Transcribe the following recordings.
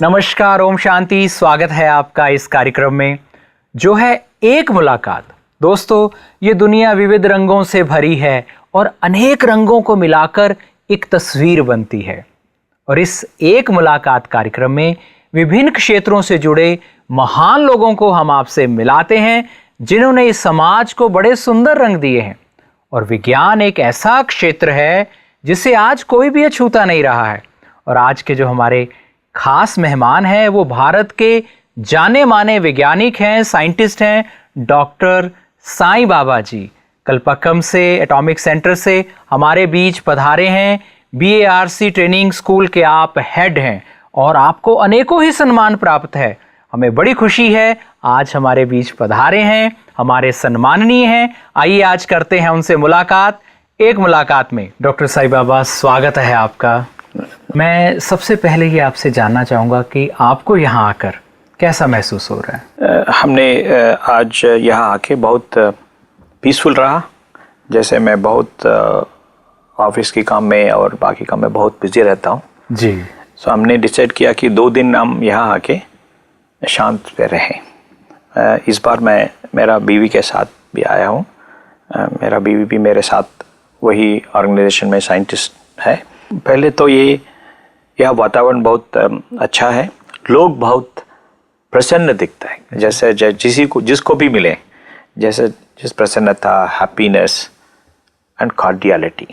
नमस्कार, ओम शांति। स्वागत है आपका इस कार्यक्रम में जो है एक मुलाकात। दोस्तों, ये दुनिया विविध रंगों से भरी है और अनेक रंगों को मिलाकर एक तस्वीर बनती है। और इस एक मुलाकात कार्यक्रम में विभिन्न क्षेत्रों से जुड़े महान लोगों को हम आपसे मिलाते हैं, जिन्होंने इस समाज को बड़े सुंदर रंग दिए हैं। और विज्ञान एक ऐसा क्षेत्र है जिसे आज कोई भी छूता नहीं रहा है। और आज के जो हमारे खास मेहमान हैं वो भारत के जाने माने वैज्ञानिक हैं, साइंटिस्ट हैं, डॉक्टर साईं बाबा जी कल्पक्कम से एटॉमिक सेंटर से हमारे बीच पधारे हैं। BARC ट्रेनिंग स्कूल के आप हेड हैं और आपको अनेकों ही सम्मान प्राप्त है। हमें बड़ी खुशी है आज हमारे बीच पधारे हैं, हमारे सम्माननीय हैं। आइए आज करते हैं उनसे मुलाकात एक मुलाकात में। डॉक्टर साईं बाबा, स्वागत है आपका। मैं सबसे पहले ये आपसे जानना चाहूँगा कि आपको यहाँ आकर कैसा महसूस हो रहा है? हमने आज यहाँ आके बहुत पीसफुल रहा। जैसे मैं बहुत ऑफिस के काम में और बाकी काम में बहुत बिजी रहता हूँ जी। सो हमने डिसाइड किया कि 2 दिन हम यहाँ आके शांत पे रहें। इस बार मैं मेरा बीवी के साथ भी आया हूँ। मेरा बीवी भी मेरे साथ वही ऑर्गेनाइजेशन में साइंटिस्ट है। पहले तो यह वातावरण बहुत अच्छा है, लोग बहुत प्रसन्न दिखता है। जैसे जिसको भी मिले, जैसे जिस प्रसन्नता, हैप्पीनेस एंड कॉर्डियलिटी,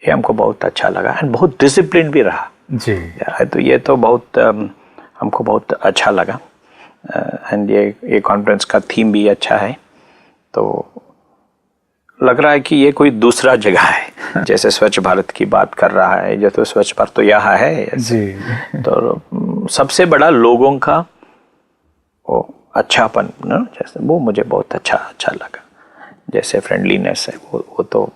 ये हमको बहुत अच्छा लगा। एंड बहुत डिसिप्लिन भी रहा जी। तो ये तो बहुत हमको बहुत अच्छा लगा। एंड ये कॉन्फ्रेंस का थीम भी अच्छा है। तो लग रहा है कि ये कोई दूसरा जगह है। जैसे स्वच्छ भारत की बात कर रहा है, जो तो स्वच्छ भारत तो यहाँ है जी। तो सबसे बड़ा लोगों का वो अच्छापन ना, जैसे वो मुझे बहुत अच्छा लगा। जैसे फ्रेंडलीनेस है वो तो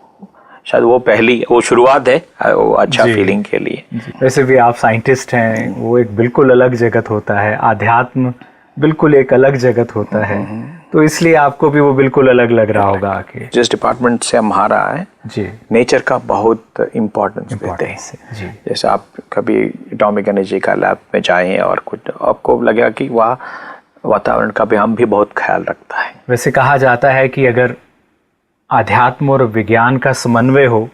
शायद वो शुरुआत है वो अच्छा फीलिंग के लिए। वैसे भी आप साइंटिस्ट हैं, वो एक बिल्कुल अलग जगत होता है। आध्यात्म बिल्कुल एक अलग जगत होता है, तो इसलिए आपको भी वो बिल्कुल अलग लग रहा होगा आके। जिस डिपार्टमेंट से हमारा है जी, नेचर का बहुत इम्पोर्टेंस देते हैं जी। जैसे आप कभी एटॉमिक एनर्जी का लैब में जाएं और कुछ आपको लगेगा कि वह वातावरण का भी हम भी बहुत ख्याल रखता है। वैसे कहा जाता है कि अगर आध्यात्म और विज्ञान का समन्वय हो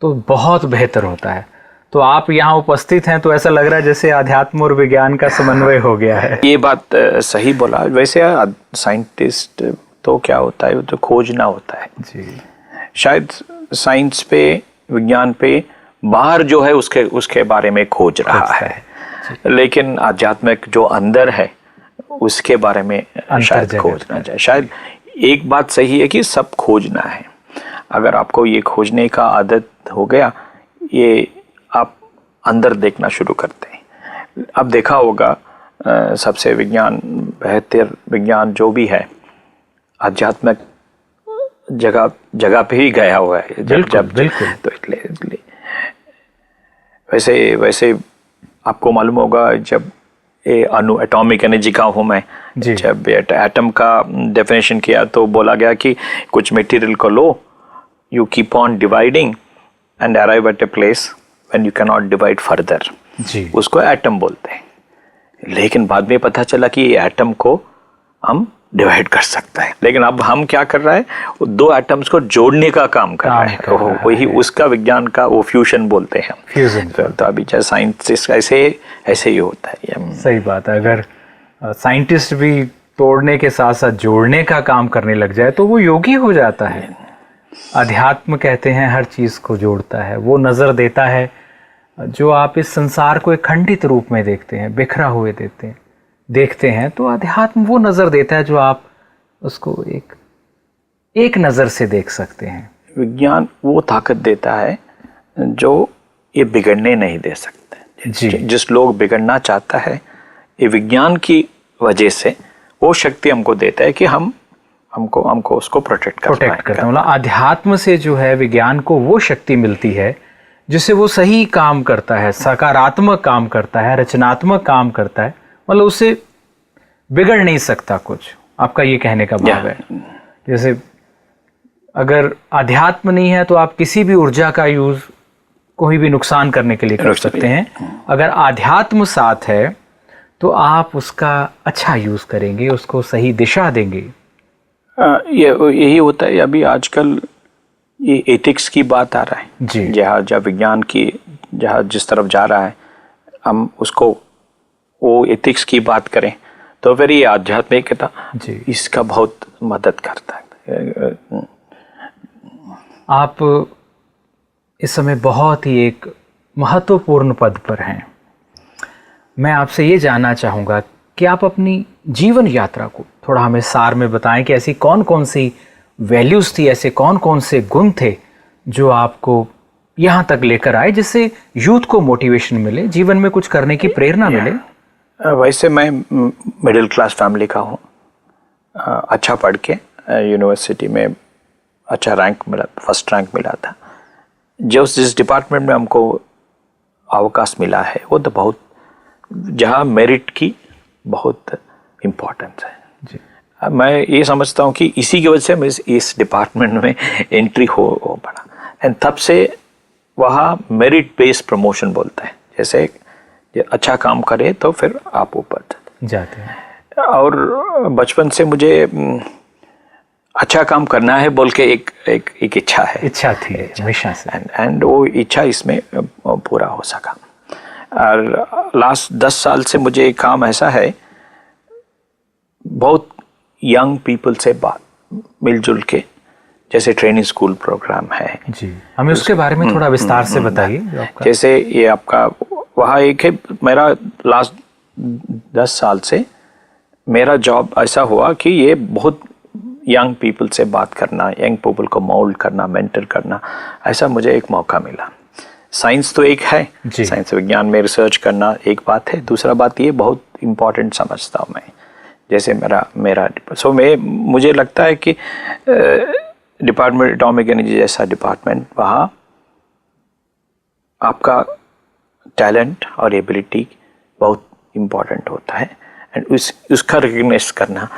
तो बहुत बेहतर होता है। तो आप यहाँ उपस्थित हैं तो ऐसा लग रहा है जैसे आध्यात्म और विज्ञान का समन्वय हो गया है। ये बात सही बोला। वैसे साइंटिस्ट तो क्या होता है, वो तो खोजना होता है जी। शायद साइंस पे, विज्ञान पे बाहर जो है उसके बारे में खोज रहा है, लेकिन आध्यात्मिक जो अंदर है उसके बारे में शायद खोजना चाहिए। शायद एक बात सही है कि सब खोजना है। अगर आपको ये खोजने का आदत हो गया, ये आप अंदर देखना शुरू करते हैं। अब देखा होगा सबसे बेहतर विज्ञान जो भी है आध्यात्मिक जगह पे ही गया हुआ है। बिल्कुल। तो इसलिए वैसे आपको मालूम होगा, जब एटॉमिक एनर्जी का हूँ मैं, जब एटम का डेफिनेशन किया तो बोला गया कि कुछ मटेरियल को लो, you keep on dividing and arrive at a place when you can not divide further जी। उसको एटम बोलते हैं। लेकिन बाद में पता चला कि ये एटम को हम डिवाइड कर सकता है। लेकिन अब हम क्या कर रहा है, 2 एटम्स को जोड़ने का काम कर रहा है। वही उसका विज्ञान का वो फ्यूजन बोलते हैं। फ्यूजन तो अभी चाहे साइंटिस्ट ऐसे ही होता है। सही बात है। अगर साइंटिस्ट भी तोड़ने के साथ साथ जोड़ने का काम करने लग जाए तो वो योगी हो जाता है। अध्यात्म कहते हैं हर चीज को जोड़ता है, वो नजर देता है जो आप इस संसार को एक खंडित रूप में देखते हैं, बिखरा हुए देखते हैं, तो अध्यात्म वो नजर देता है जो आप उसको एक नजर से देख सकते हैं। विज्ञान वो ताकत देता है जो ये बिगड़ने नहीं दे सकते जी। जिस लोग बिगड़ना चाहता है, ये विज्ञान की वजह से वो शक्ति हमको देता है कि हमको उसको प्रोटेक्ट करता है। मतलब अध्यात्म से जो है विज्ञान को वो शक्ति मिलती है जिससे वो सही काम करता है, सकारात्मक काम करता है, रचनात्मक काम करता है। मतलब उससे बिगड़ नहीं सकता कुछ। आपका ये कहने का भाव है। जैसे अगर अध्यात्म नहीं है तो आप किसी भी ऊर्जा का यूज कोई भी नुकसान करने के लिए कर सकते हैं। अगर आध्यात्म साथ है तो आप उसका अच्छा यूज करेंगे, उसको सही दिशा देंगे। यही होता है। अभी आजकल ये एथिक्स की बात आ रहा है जी। जहाँ विज्ञान की जहाँ जिस तरफ जा रहा है, हम उसको वो एथिक्स की बात करें तो फिर ये आध्यात्मिकता इसका बहुत मदद करता है। आप इस समय बहुत ही एक महत्वपूर्ण पद पर हैं। मैं आपसे ये जानना चाहूँगा कि आप अपनी जीवन यात्रा को थोड़ा हमें सार में बताएं कि ऐसी कौन कौन सी वैल्यूज़ थी, ऐसे कौन कौन से गुण थे जो आपको यहाँ तक लेकर आए, जिससे यूथ को मोटिवेशन मिले, जीवन में कुछ करने की प्रेरणा मिले। वैसे मैं मिडिल क्लास फैमिली का हूँ। अच्छा पढ़ के यूनिवर्सिटी में अच्छा रैंक मिला, फर्स्ट रैंक मिला था। जिस डिपार्टमेंट में हमको अवकाश मिला है वो तो बहुत, जहाँ मेरिट की बहुत इम्पोर्टेंस है जी। मैं ये समझता हूँ कि इसी की वजह से मैं इस डिपार्टमेंट में एंट्री हो पड़ा। एंड तब से वहाँ मेरिट बेस्ड प्रमोशन बोलता है, जैसे अच्छा काम करे तो फिर आप ऊपर जाते हैं। और बचपन से मुझे अच्छा काम करना है बोल के एक इच्छा थी हमेशा से। एंड वो इच्छा इसमें पूरा हो सका। और लास्ट 10 साल से मुझे काम ऐसा है, बहुत यंग पीपल से बात मिलजुल के, जैसे ट्रेनिंग स्कूल प्रोग्राम है जी, हमें उसके बारे में थोड़ा विस्तार से बताइए। जैसे ये आपका वहाँ एक है, मेरा लास्ट 10 साल से मेरा जॉब ऐसा हुआ कि ये बहुत यंग पीपल से बात करना, यंग पीपल को मोल्ड करना, मेंटर करना, ऐसा मुझे एक मौका मिला। साइंस तो एक है, साइंस विज्ञान में रिसर्च करना एक बात है, दूसरा बात ये बहुत इम्पोर्टेंट समझता हूँ मैं, जैसे मेरा मुझे लगता है कि डिपार्टमेंट एटॉमिक एनर्जी जैसा डिपार्टमेंट, वहाँ आपका टैलेंट और एबिलिटी बहुत इम्पोर्टेंट होता है एंड उसका रिकग्नाइज करना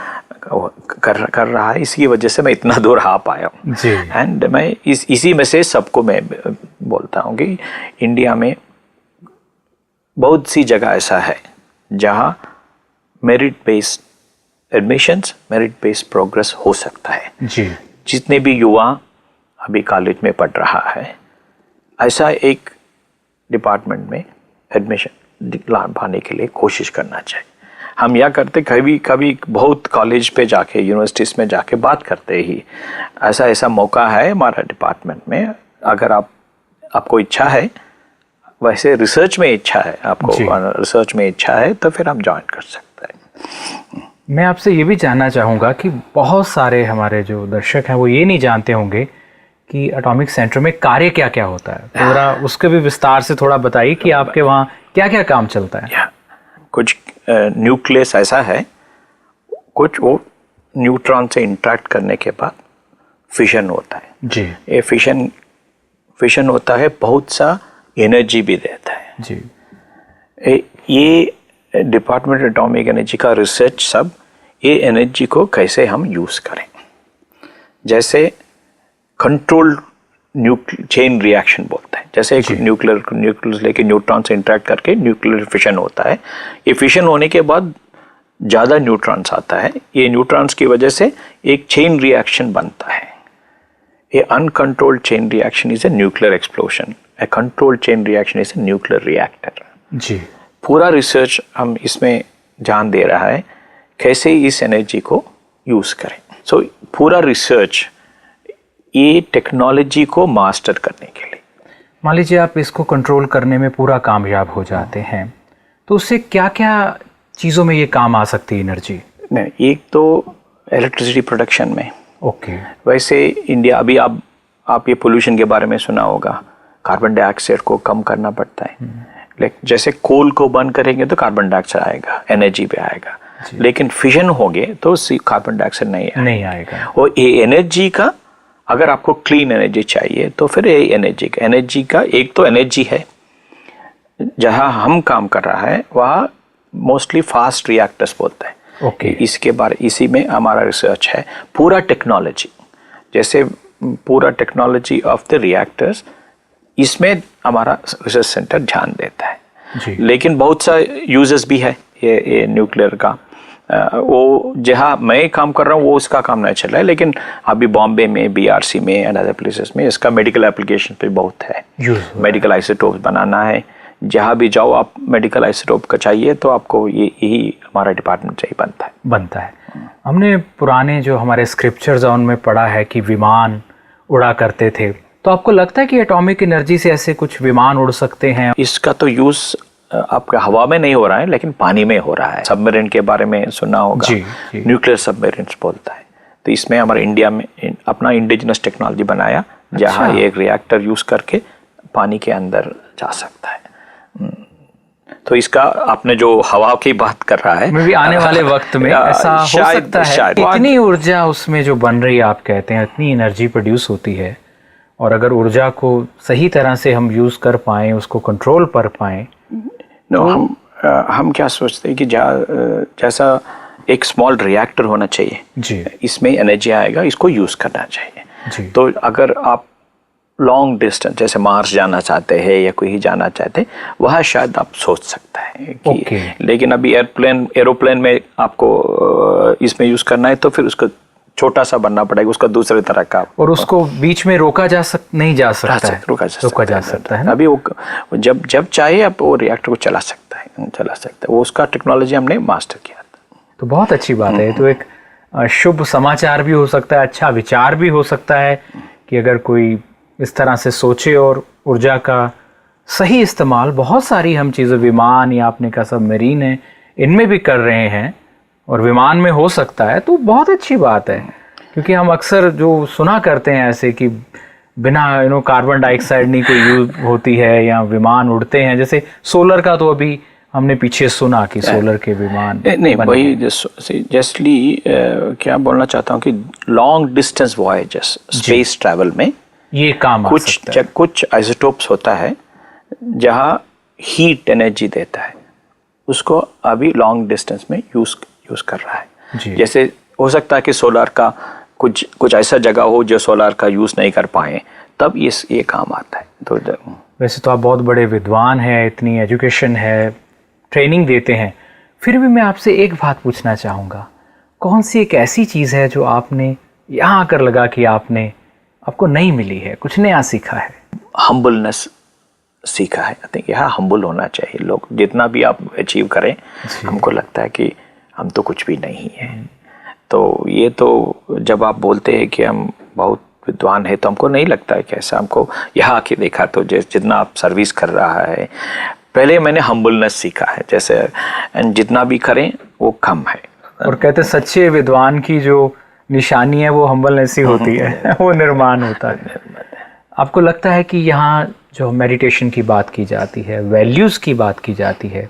कर रहा है। इसकी वजह से मैं इतना दूर आ पाया हूँ। एंड मैं इसी में से सबको मैं बोलता हूँ कि इंडिया में बहुत सी जगह ऐसा है जहाँ merit based admissions, merit based progress हो सकता है जी। जितने भी युवा अभी कॉलेज में पढ़ रहा है, ऐसा एक डिपार्टमेंट में एडमिशन पाने के लिए कोशिश करना चाहिए। हम यह करते कभी बहुत कॉलेज पे जाके, यूनिवर्सिटीज़ में जाके बात करते ही, ऐसा मौका है हमारा डिपार्टमेंट में, अगर आपको इच्छा है, वैसे रिसर्च में इच्छा है, आपको रिसर्च में इच्छा है तो फिर हम ज्वाइन कर सकते हैं। मैं आपसे ये भी जानना चाहूँगा कि बहुत सारे हमारे जो दर्शक हैं वो ये नहीं जानते होंगे कि एटॉमिक सेंटर में कार्य क्या क्या होता है, थोड़ा उसके भी विस्तार से थोड़ा बताइए कि आपके वहाँ क्या क्या काम चलता है। कुछ न्यूक्लियस ऐसा है, कुछ वो न्यूट्रॉन से इंटरेक्ट करने के बाद फिशन होता है जी। ये फिशन होता है, बहुत सा एनर्जी भी देता है जी। ये डिपार्टमेंट एटॉमिक एनर्जी का रिसर्च सब ये एनर्जी को कैसे हम यूज करें, जैसे कंट्रोल्ड चेन रिएक्शन बोलते हैं, जैसे न्यूक्लियस लेके न्यूट्रॉन से इंटरेक्ट करके न्यूक्लियर फिशन होता है। ये फिशन होने के बाद ज़्यादा न्यूट्रॉन्स आता है, ये न्यूट्रॉन्स की वजह से एक चेन रिएक्शन बनता है। ये uncontrolled chain reaction is a nuclear explosion, a controlled chain reaction is a nuclear reactor जी। पूरा रिसर्च हम इसमें ध्यान दे रहा है कैसे इस एनर्जी को यूज करें। सो पूरा रिसर्च ये टेक्नोलॉजी को मास्टर करने के लिए। मान लीजिए आप इसको कंट्रोल करने में पूरा कामयाब हो जाते हैं तो उससे क्या क्या चीज़ों में ये काम आ सकती है एनर्जी? नहीं, एक तो इलेक्ट्रिसिटी प्रोडक्शन में। ओके। वैसे इंडिया अभी आप ये पोल्यूशन के बारे में सुना होगा, कार्बन डाइऑक्साइड को कम करना पड़ता है। जैसे कोल को बंद करेंगे तो कार्बन डाइऑक्साइड आएगा, एनर्जी पे आएगा, लेकिन फिशन हो गए तो कार्बन डाइऑक्साइड नहीं आएगा। और ये एनर्जी का, अगर आपको क्लीन एनर्जी चाहिए तो फिर ये एनर्जी का एक तो एनर्जी है, जहां हम काम कर रहा है वहाँ मोस्टली फास्ट रिएक्टर्स बोलते हैं। ओके। इसके बारे इसी में हमारा रिसर्च है। पूरा टेक्नोलॉजी, जैसे पूरा टेक्नोलॉजी ऑफ द रिएक्टर्स, इसमें हमारा रिसर्च सेंटर ध्यान देता है जी। लेकिन बहुत सा यूजेस भी है ये न्यूक्लियर का। वो जहाँ मैं काम कर रहा हूँ वो उसका काम नहीं चल रहा है, लेकिन अभी बॉम्बे में, BRC में एंड अदर प्लेसेस में इसका मेडिकल एप्लीकेशन पे बहुत है। मेडिकल आइसोटोप बनाना है, जहाँ भी जाओ आप मेडिकल आइसोटोप का चाहिए तो आपको यही हमारा डिपार्टमेंट से ही बनता है। हमने पुराने जो हमारे स्क्रिप्चर्स हैं उनमें पढ़ा है कि विमान उड़ा करते थे, तो आपको लगता है कि एटॉमिक एनर्जी से ऐसे कुछ विमान उड़ सकते हैं? इसका तो यूज आपका हवा में नहीं हो रहा है लेकिन पानी में हो रहा है। सबमरीन के बारे में सुना होगा, जी। न्यूक्लियर सबमरीन बोलता है। तो इसमें हमारे इंडिया में अपना इंडिजिनस टेक्नोलॉजी बनाया, जहाँ एक रिएक्टर यूज करके पानी के अंदर जा सकता है। तो इसका आपने जो हवा की बात कर रहा है, में भी आने वाले वक्त में ऐसा हो सकता है। इतनी ऊर्जा उसमें जो बन रही है, आप कहते हैं इतनी एनर्जी प्रोड्यूस होती है, और अगर ऊर्जा को सही तरह से हम यूज कर पाएं, उसको कंट्रोल कर पाएं, हम क्या सोचते हैं कि जैसा एक स्मॉल रिएक्टर होना चाहिए जी, इसमें एनर्जी आएगा, इसको यूज करना चाहिए जी। तो अगर आप लॉन्ग डिस्टेंस जैसे मार्स जाना चाहते हैं या कोई जाना चाहते हैं, वहाँ शायद आप सोच सकता है कि लेकिन अभी एरोप्लेन में आपको इसमें यूज करना है तो फिर उसको छोटा सा बनना पड़ेगा, उसका दूसरे तरह का, और उसको बीच में रोका नहीं जा सकता है, रोका जा सकता है। अभी वो जब चाहे आप वो रिएक्टर को चला सकता है, वो उसका टेक्नोलॉजी हमने मास्टर किया था। तो बहुत अच्छी बात है। तो एक शुभ समाचार भी हो सकता है, अच्छा विचार भी हो सकता है कि अगर कोई इस तरह से सोचे और ऊर्जा का सही इस्तेमाल बहुत सारी हम चीज़ें, विमान या आपने कहा सबमरीन है, इनमें भी कर रहे हैं और विमान में हो सकता है, तो बहुत अच्छी बात है। क्योंकि हम अक्सर जो सुना करते हैं ऐसे कि बिना कार्बन डाइऑक्साइड नहीं कोई यूज होती है या विमान उड़ते हैं, जैसे सोलर का तो अभी हमने पीछे सुना कि सोलर के विमान नहीं वही जस्टली क्या बोलना चाहता हूँ कि long distance voyages, space travel में ये काम आ सकता है। कुछ आइसोटोप्स होता है जहाँ हीट एनर्जी देता है, उसको अभी लॉन्ग डिस्टेंस में यूज कर रहा है। जैसे हो सकता है कि सोलर का कुछ ऐसा जगह हो जो सोलर का यूज नहीं कर पाए, तब ये काम आता है। तो वैसे तो आप बहुत बड़े विद्वान हैं, इतनी एजुकेशन है, ट्रेनिंग देते हैं, फिर भी मैं आपसे एक बात पूछना चाहूँगा, कौन सी एक ऐसी चीज़ है जो आपने यहाँ आकर लगा कि आपको नहीं मिली है, कुछ नया सीखा है? हम्बलनेस सीखा है। आई थिंक यहाँ हम्बल होना चाहिए लोग, जितना भी आप अचीव करें, हमको लगता है कि हम तो कुछ भी नहीं है। तो ये तो जब आप बोलते हैं कि हम बहुत विद्वान है, तो हमको नहीं लगता है कि ऐसा। हमको यहाँ आके देखा तो जितना आप सर्विस कर रहा है, पहले मैंने हम्बलनेस सीखा है, जैसे जितना भी करें वो कम है। और कहते सच्चे विद्वान की जो निशानी है वो हम्बलनेस ही होती है, वो निर्माण होता है। आपको लगता है कि यहाँ जो मेडिटेशन की बात की जाती है, वैल्यूज़ की बात की जाती है,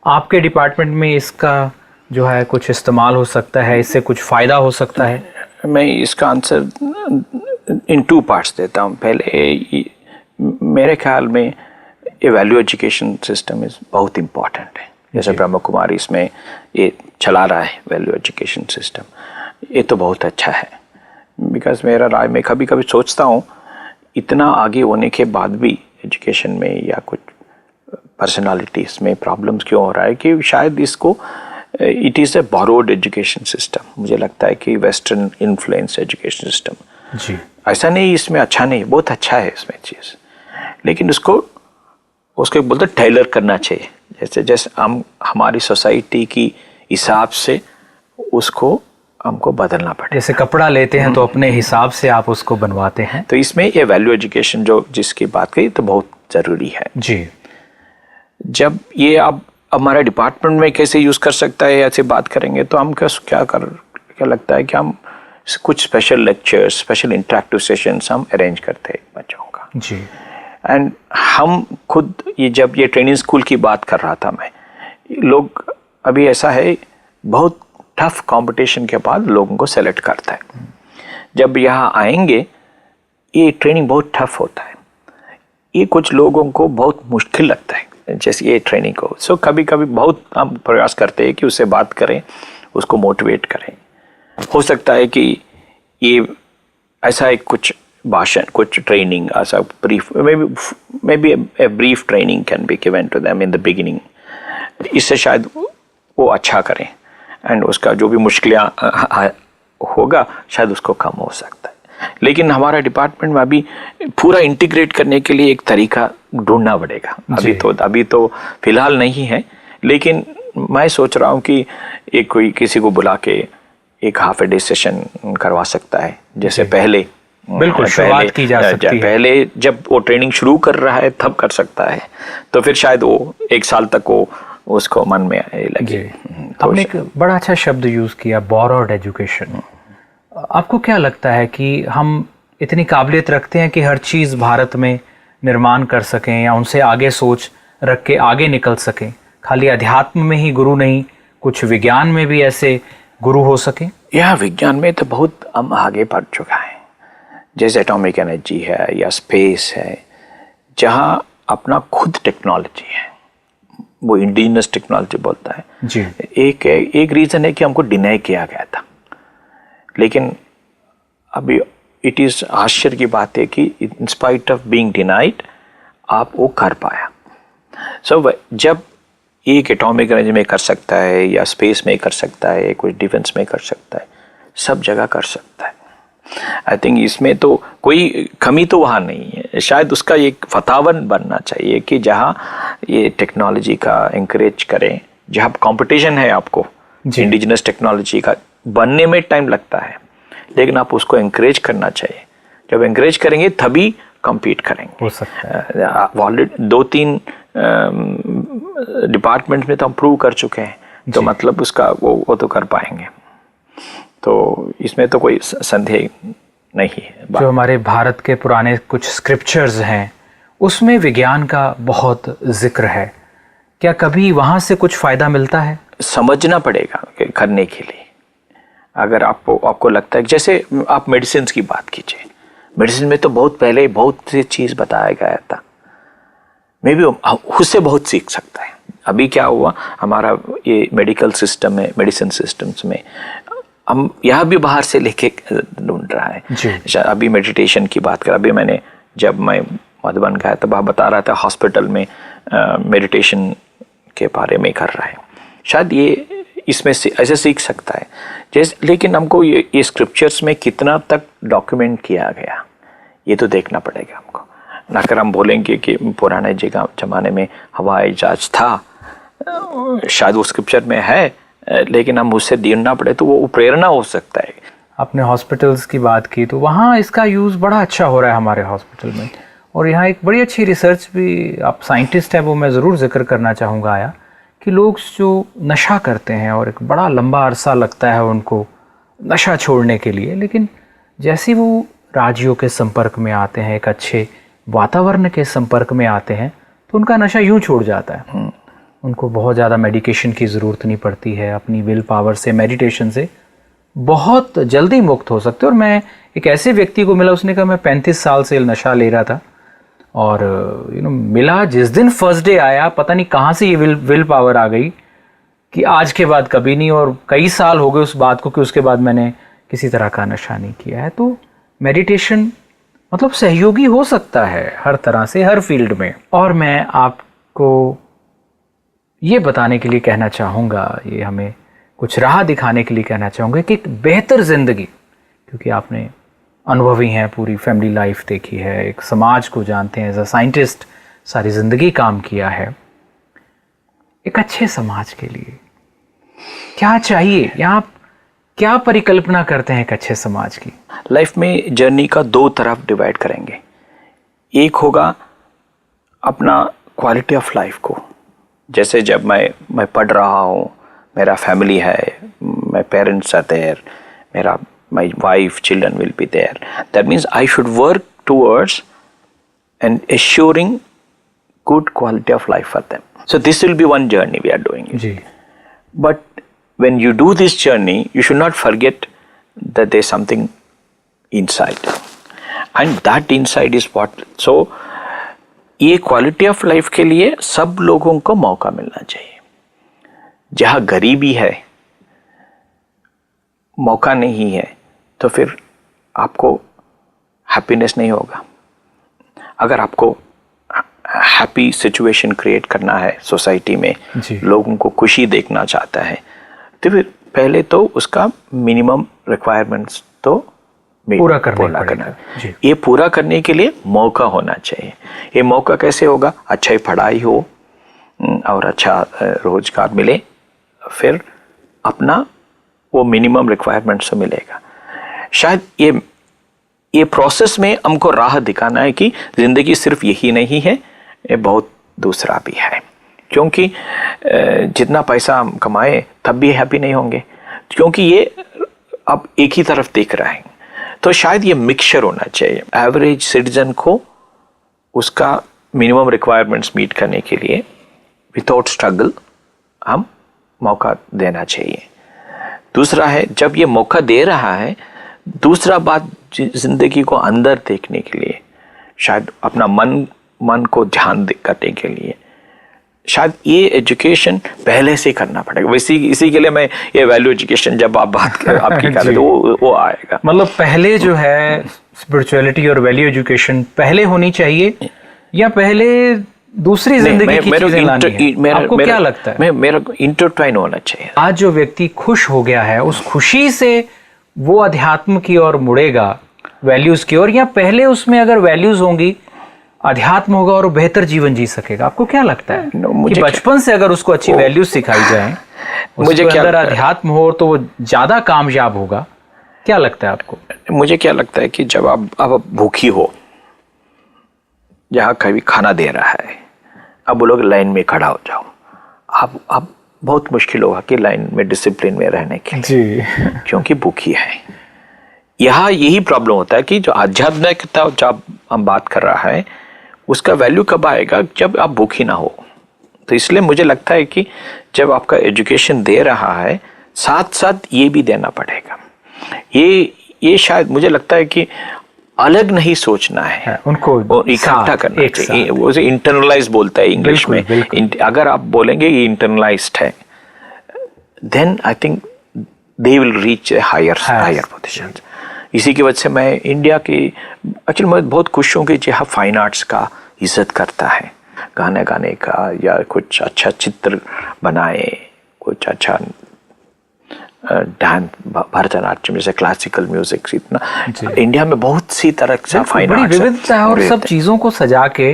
आपके डिपार्टमेंट में इसका जो है कुछ इस्तेमाल हो सकता है, इससे कुछ फ़ायदा हो सकता है? मैं इसका आंसर इन 2 पार्ट्स देता हूँ। पहले मेरे ख्याल में ये वैल्यू एजुकेशन सिस्टम इज़ बहुत इम्पॉर्टेंट है। जैसे ब्रह्म कुमारी इसमें ये चला रहा है वैल्यू एजुकेशन सिस्टम, ये तो बहुत अच्छा है। बिकॉज मेरा राय में कभी कभी सोचता हूँ, इतना आगे होने के बाद भी एजुकेशन में या कुछ पर्सनालिटीज़ में प्रॉब्लम्स क्यों हो रहा है, कि शायद इसको it is a borrowed education system. मुझे लगता है कि वेस्टर्न इन्फ्लुएंस एजुकेशन सिस्टम जी, ऐसा नहीं इसमें अच्छा नहीं, बहुत अच्छा है इसमें चीज़, लेकिन उसको बोलते टेलर करना चाहिए। जैसे हम हमारी सोसाइटी की हिसाब से उसको हमको बदलना पड़े। जैसे कपड़ा लेते हैं तो अपने हिसाब से आप उसको बनवाते हैं, तो इसमें ये वैल्यू एजुकेशन जो जिसकी बात कही तो बहुत ज़रूरी है जी। जब ये आप हमारे डिपार्टमेंट में कैसे यूज़ कर सकता है ऐसे बात करेंगे, तो हम क्या लगता है कि हम कुछ special lectures, special interactive sessions हम अरेंज करते हैं बच्चों का जी। एंड हम खुद जब ये ट्रेनिंग स्कूल की बात कर रहा था मैं, लोग अभी ऐसा है बहुत टफ कंपटीशन के बाद लोगों को सेलेक्ट करता है। जब यहाँ आएंगे ये ट्रेनिंग बहुत टफ होता है, ये कुछ लोगों को बहुत मुश्किल लगता है जैसे ये ट्रेनिंग को। सो कभी कभी बहुत हम प्रयास करते हैं कि उससे बात करें, उसको मोटिवेट करें। हो सकता है कि ये ऐसा एक कुछ भाषण, कुछ ट्रेनिंग, ऐसा brief, may be a brief training can be given to them in the beginning. इससे शायद वो अच्छा करें एंड उसका जो भी मुश्किलें होगा शायद उसको कम हो सकता है। लेकिन हमारा डिपार्टमेंट में अभी पूरा इंटीग्रेट करने के लिए एक तरीका ढूंढना पड़ेगा। अभी तो फिलहाल नहीं है, लेकिन मैं सोच रहा हूँ कि एक कोई किसी को बुला के एक हाफ ए डे सेशन करवा सकता है, जैसे पहले बिल्कुल शुरुआत की जा सकती है। पहले जब वो ट्रेनिंग शुरू कर रहा है तब कर सकता है, तो फिर शायद वो एक साल तक वो उसको मन में लगे। आपने एक बड़ा अच्छा शब्द यूज किया, बोरोड एजुकेशन। आपको क्या लगता है कि हम इतनी काबिलियत रखते हैं कि हर चीज़ भारत में निर्माण कर सकें या उनसे आगे सोच रख के आगे निकल सकें? खाली अध्यात्म में ही गुरु नहीं, कुछ विज्ञान में भी ऐसे गुरु हो सके? यह विज्ञान में तो बहुत हम आगे बढ़ चुका है, जैसे एटॉमिक एनर्जी है या स्पेस है, जहाँ अपना खुद टेक्नोलॉजी है, वो इंडिजिनस टेक्नोलॉजी बोलता है जी। एक रीज़न है कि हमको डिनाई किया गया था, लेकिन अभी इट इज़ आश्चर्य की बात है कि in spite of being denied आप वो कर पाया। सो जब एक एटॉमिक एनर्जी में कर सकता है या स्पेस में कर सकता है, कुछ डिफेंस में कर सकता है, सब जगह कर सकता है। आई थिंक इसमें तो कोई कमी तो वहाँ नहीं है। शायद उसका एक वातावरण बनना चाहिए कि जहाँ ये टेक्नोलॉजी का इंकरेज करें, जहाँ कंपटीशन है आपको इंडिजिनस टेक्नोलॉजी का बनने में टाइम लगता है, लेकिन आप उसको इंकरेज करना चाहिए। जब इंकरेज करेंगे तभी कम्पीट करेंगे। हो सकता है ऑलरेडी 2-3 डिपार्टमेंट में तो हम प्रूव कर चुके हैं, तो मतलब उसका वो तो कर पाएंगे, तो इसमें तो कोई संदेह नहीं है। जो हमारे भारत के पुराने कुछ स्क्रिप्चर्स हैं उसमें विज्ञान का बहुत जिक्र है, क्या कभी वहाँ से कुछ फायदा मिलता है? समझना पड़ेगा करने के लिए। अगर आपको लगता है, जैसे आप मेडिसिन की बात कीजिए, मेडिसिन में तो बहुत पहले बहुत सी चीज़ बताया गया था, मे भी उससे बहुत सीख सकता है। अभी क्या हुआ, हमारा ये मेडिकल सिस्टम है, मेडिसिन सिस्टम्स में हम यहाँ भी बाहर से लेके ढूंढ रहा है। अभी मेडिटेशन की बात कर, अभी जब मैं मधुबन गया तब आप बता रहा था हॉस्पिटल में मेडिटेशन के बारे में कर रहा है। शायद ये इसमें से ऐसे सीख सकता है, जैसे, लेकिन हमको ये स्क्रिप्चर्स में कितना तक डॉक्यूमेंट किया गया ये तो देखना पड़ेगा हमको। ना कर हम बोलेंगे कि पुराने जमाने में हवाई जहाज था, शायद वो स्क्रिप्चर में है, लेकिन हम उससे ढूंढना पड़े तो वो प्रेरणा हो सकता है। आपने हॉस्पिटल्स की बात की, तो वहाँ इसका यूज़ बड़ा अच्छा हो रहा है हमारे हॉस्पिटल में, और यहाँ एक बड़ी अच्छी रिसर्च भी, आप साइंटिस्ट हैं वो मैं ज़रूर जिक्र करना चाहूँगा आया, कि लोग जो नशा करते हैं और एक बड़ा लंबा अरसा लगता है उनको नशा छोड़ने के लिए, लेकिन जैसे वो राजियों के संपर्क में आते हैं, एक अच्छे वातावरण के संपर्क में आते हैं, तो उनका नशा यूं छूट जाता है। उनको बहुत ज़्यादा मेडिकेशन की ज़रूरत नहीं पड़ती है, अपनी विल पावर से, मेडिटेशन से बहुत जल्दी मुक्त हो सकते हैं। और मैं एक ऐसे व्यक्ति को मिला, उसने कहा मैं 35 साल से नशा ले रहा था, और मिला जिस दिन फर्स्ट डे आया, पता नहीं कहाँ से ये विल पावर आ गई कि आज के बाद कभी नहीं, और कई साल हो गए उस बात को कि उसके बाद मैंने किसी तरह का नशा नहीं किया है। तो मेडिटेशन मतलब सहयोगी हो सकता है हर तरह से, हर फील्ड में। और मैं आपको ये बताने के लिए कहना चाहूँगा, ये हमें कुछ राह दिखाने के लिए कहना चाहूँगा कि एक बेहतर ज़िंदगी, क्योंकि आपने अनुभवी हैं, पूरी फैमिली लाइफ देखी है, एक समाज को जानते हैं, एज अ साइंटिस्ट सारी ज़िंदगी काम किया है, एक अच्छे समाज के लिए क्या चाहिए, या क्या परिकल्पना करते हैं एक अच्छे समाज की? लाइफ में जर्नी का 2 तरफ डिवाइड करेंगे। एक होगा अपना क्वालिटी ऑफ लाइफ को, जैसे जब मैं पढ़ रहा हूँ, मेरा फैमिली है, my parents are there, my wife, children will be there, that means I should work towards and assuring good quality of life for them. So this will be one journey we are doing. But when you do this journey, you should not forget that there's something inside, and that inside is what. So ये quality of life के लिए सब लोगों को मौका मिलना चाहिए. जहाँ गरीबी है, मौका नहीं है, तो फिर आपको हैप्पीनेस नहीं होगा। अगर आपको हैप्पी सिचुएशन क्रिएट करना है सोसाइटी में, लोगों को खुशी देखना चाहता है, तो फिर पहले तो उसका मिनिमम रिक्वायरमेंट्स तो पूरा करना। ये पूरा करने के लिए मौका होना चाहिए। ये मौका कैसे होगा? अच्छा ही पढ़ाई हो और अच्छा रोजगार मिले, फिर अपना वो मिनिमम रिक्वायरमेंट्स मिलेगा। शायद ये प्रोसेस में हमको राह दिखाना है कि जिंदगी सिर्फ यही नहीं है, ये बहुत दूसरा भी है। क्योंकि जितना पैसा हम कमाए तब भी हैप्पी नहीं होंगे, क्योंकि ये अब एक ही तरफ देख रहे हैं। तो शायद ये मिक्सचर होना चाहिए। एवरेज सिटीजन को उसका मिनिमम रिक्वायरमेंट्स मीट करने के लिए विदाउट स्ट्रगल हम मौका देना चाहिए। दूसरा है, जब ये मौका दे रहा है, दूसरा बात जिंदगी को अंदर देखने के लिए, शायद अपना मन को ध्यान करने के लिए, शायद ये एजुकेशन पहले से करना पड़ेगा। वैसे इसी के लिए मैं ये वैल्यू एजुकेशन जब आप बात कर आपकी कर तो वो आएगा। मतलब पहले जो है स्पिरिचुअलिटी और वैल्यू एजुकेशन पहले होनी चाहिए, या पहले दूसरी जिंदगी की चीजें लानी है? आपको क्या लगता है? मेरा इंटरट्वाइन होना चाहिए। आज जो व्यक्ति खुश हो गया है, उस खुशी से वो अध्यात्म की ओर मुड़ेगा, वैल्यूज की ओर, या पहले उसमें अगर वैल्यूज होंगी, अध्यात्म होगा और बेहतर जीवन जी सकेगा? आपको क्या लगता है कि बचपन से अगर उसको अच्छी वैल्यूज सिखाई जाए, मुझे क्या अंदर अध्यात्म हो, तो वो ज्यादा कामयाब होगा? क्या लगता है आपको? मुझे क्या लगता है कि जब आप भूखी हो, जहाँ कभी खाना दे रहा है, अब वो लोग लाइन में खड़ा हो जाओ, अब बहुत मुश्किल होगा कि लाइन में डिसिप्लिन में रहने के लिए, क्योंकि भूखी है। यहाँ यही प्रॉब्लम होता है कि जो आध्यात्मिकता जब हम बात कर रहा है, उसका वैल्यू कब आएगा? जब आप भूखी ना हो। तो इसलिए मुझे लगता है कि जब आपका एजुकेशन दे रहा है, साथ साथ ये भी देना पड़ेगा। ये शायद मुझे लगता है कि अलग नहीं सोचना है, उनको इकट्ठा करना चाहिए। वो इंटरनलाइज बोलता है इंग्लिश में। अगर आप बोलेंगे ये इंटरनलाइज्ड है, then I think they will reach higher position. इसी की वजह से मैं इंडिया की एक्चुअली मैं बहुत खुश हूँ कि जहाँ फाइन आर्ट्स का इज्जत करता है, गाने गाने का, या कुछ अच्छा चित्र बनाए, कुछ अच्छा डांस, भरतनाट्यम जैसे क्लासिकल म्यूजिक, इतना इंडिया में बहुत सी तरह से फाइन आर्ट्स विविधता है, और सब चीजों को सजा के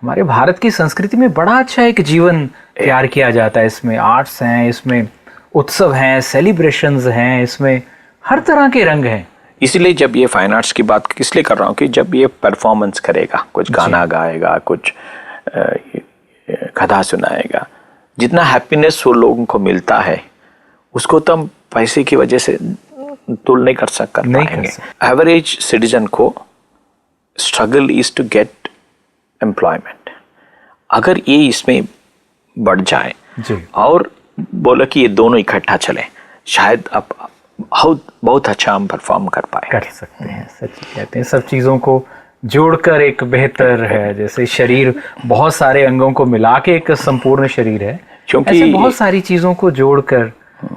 हमारे भारत की संस्कृति में बड़ा अच्छा एक जीवन तैयार किया जाता है। इसमें आर्ट्स हैं, इसमें उत्सव हैं, सेलिब्रेशंस हैं, इसमें हर तरह के रंग हैं। इसीलिए जब ये फाइन आर्ट्स की बात इसलिए कर रहा हूँ कि जब ये परफॉर्मेंस करेगा, कुछ गाना गाएगा, कुछ कथा सुनाएगा, जितना हैप्पीनेस वो लोगों को मिलता है, उसको तो हम पैसे की वजह से तुल नहीं कर पाएंगे। एवरेज सिटीजन को struggle is to get employment. अगर ये इसमें बढ़ जाए और बोलो कि ये दोनों इकट्ठा चले, शायद अब बहुत अच्छा हम परफॉर्म कर सकते हैं। सच कहते हैं, सब चीज़ों को जोड़कर एक बेहतर है। जैसे शरीर बहुत सारे अंगों को मिला के एक संपूर्ण शरीर है, क्योंकि ऐसे बहुत सारी चीज़ों को जोड़कर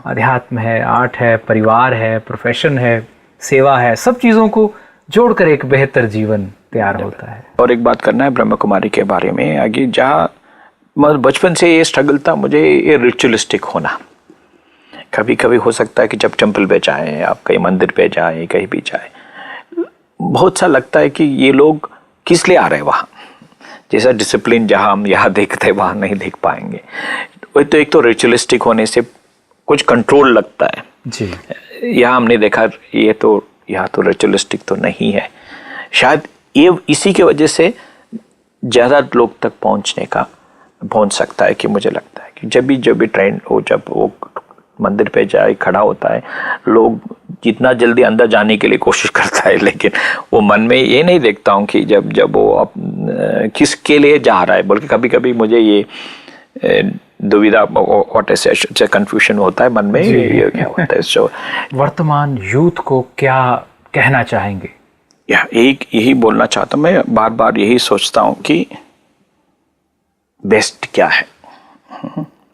अध्यात्म है, आर्ट है, परिवार है, प्रोफेशन है, सेवा है, सब चीज़ों को जोड़कर एक बेहतर जीवन तैयार होता है। और एक बात करना है ब्रह्म कुमारी के बारे में आगे, जहाँ बचपन से ये स्ट्रगल था मुझे, ये रिचुअलिस्टिक होना। कभी कभी हो सकता है कि जब टेम्पल पे जाए, आप कहीं मंदिर पे जाए, कहीं भी जाए, बहुत सा लगता है कि ये लोग किस लिए आ रहे हैं वहाँ। जैसा डिसिप्लिन जहाँ हम यहाँ देखते हैं वहाँ नहीं देख पाएंगे। तो एक तो रिचुअलिस्टिक होने से कुछ कंट्रोल लगता है जी। यहाँ हमने देखा ये तो यहाँ तो रिचुअलिस्टिक तो नहीं है। शायद ये इसी के वजह से ज़्यादा लोग तक पहुँच सकता है कि मुझे लगता है कि जब भी ट्रेंड हो, जब वो मंदिर पे जाए, खड़ा होता है, लोग जितना जल्दी अंदर जाने के लिए कोशिश करता है, लेकिन वो मन में ये नहीं देखता हूँ कि जब वो किसके लिए जा रहा है, बल्कि कभी कभी मुझे ये दुविधा और ऐसे कंफ्यूजन होता है मन में, ये क्या होता है। सो वर्तमान यूथ को क्या कहना चाहेंगे? यही बोलना चाहता हूँ मैं, बार बार यही सोचता हूँ कि बेस्ट क्या है।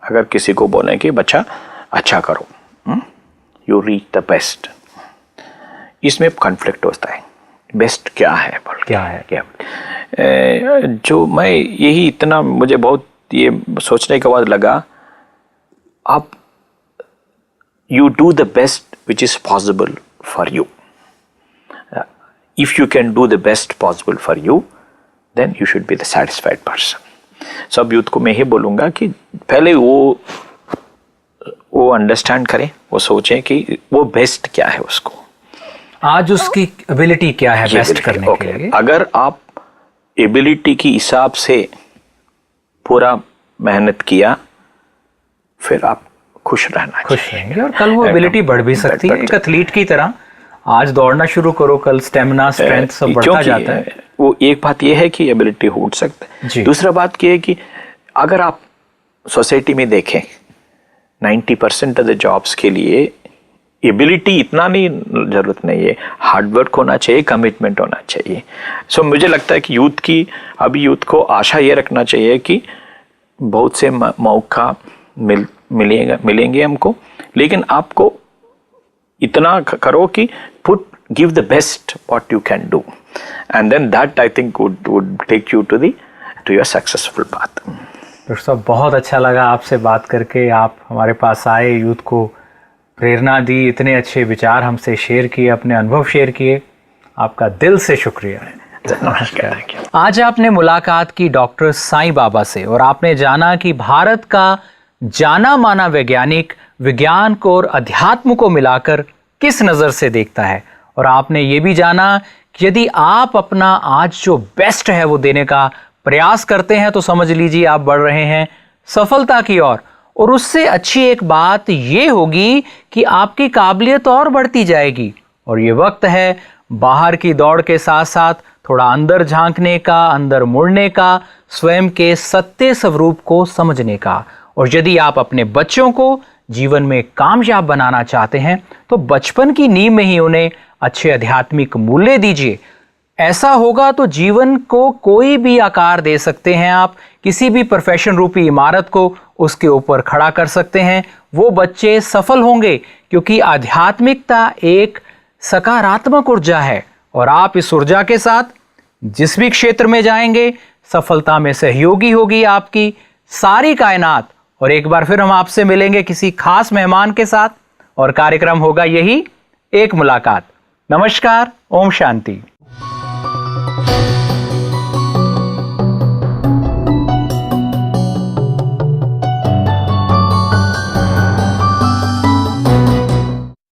अगर किसी को बोले कि बच्चा अच्छा करो, यू रीच द बेस्ट, इसमें कॉन्फ्लिक्ट होता है। बेस्ट क्या है, बोल क्या है? जो मैं यही इतना मुझे बहुत ये सोचने के बाद लगा, आप you do the best which is possible for you. If you can do the best possible for you, then you should be the satisfied person. सब यूथ को मैं ही बोलूँगा कि पहले वो अंडरस्टैंड करें, वो सोचें कि वो बेस्ट क्या है उसको, आज उसकी एबिलिटी क्या है बेस्ट करने के लिए। अगर आप एबिलिटी की हिसाब से पूरा मेहनत किया, फिर आप खुश रहेंगे और कल वो एबिलिटी बढ़ भी सकती है, एक एथलीट की तरह। आज दौड़ना शुरू करो, कल स्टेमिना, स्ट्रेंथ सब बढ़ता जाता है। वो एक बात ये है कि एबिलिटी हो सकता है, दूसरा बात ये है कि अगर आप सोसाइटी में देखें 90% ऑफ द जॉब्स के लिए एबिलिटी इतना नहीं जरूरत नहीं है, हार्डवर्क होना चाहिए, कमिटमेंट होना चाहिए। सो मुझे लगता है कि यूथ को आशा ये रखना चाहिए कि बहुत से मौका मिलेंगे हमको, लेकिन आपको इतना करो कि give the best what you can do, and then that I think would take you to your successful path. Doctor साहब, बहुत अच्छा लगा आपसे बात करके। आप हमारे पास आए, यूथ को प्रेरणा दी, इतने अच्छे विचार हमसे शेयर किए, अपने अनुभव शेयर किए, आपका दिल से शुक्रिया है। नमस्कार। आज आपने मुलाकात की डॉक्टर साईं बाबा से और आपने जाना कि भारत का जाना माना वैज्ञानिक विज्ञान को और अध्यात्म को मिलाकर किस नज़र से देखता है, और आपने ये भी जाना कि यदि आप अपना आज जो बेस्ट है वो देने का प्रयास करते हैं तो समझ लीजिए आप बढ़ रहे हैं सफलता की ओर। और उससे अच्छी एक बात ये होगी कि आपकी काबिलियत और बढ़ती जाएगी। और ये वक्त है बाहर की दौड़ के साथ साथ थोड़ा अंदर झांकने का, अंदर मुड़ने का, स्वयं के सत्य स्वरूप को समझने का। और यदि आप अपने बच्चों को जीवन में कामयाब बनाना चाहते हैं तो बचपन की नींव में ही उन्हें अच्छे आध्यात्मिक मूल्य दीजिए। ऐसा होगा तो जीवन को कोई भी आकार दे सकते हैं आप, किसी भी प्रोफेशन रूपी इमारत को उसके ऊपर खड़ा कर सकते हैं। वो बच्चे सफल होंगे क्योंकि आध्यात्मिकता एक सकारात्मक ऊर्जा है, और आप इस ऊर्जा के साथ जिस भी क्षेत्र में जाएंगे सफलता में सहयोगी होगी आपकी सारी कायनात। और एक बार फिर हम आपसे मिलेंगे किसी खास मेहमान के साथ, और कार्यक्रम होगा यही एक मुलाकात। नमस्कार, ओम शांति।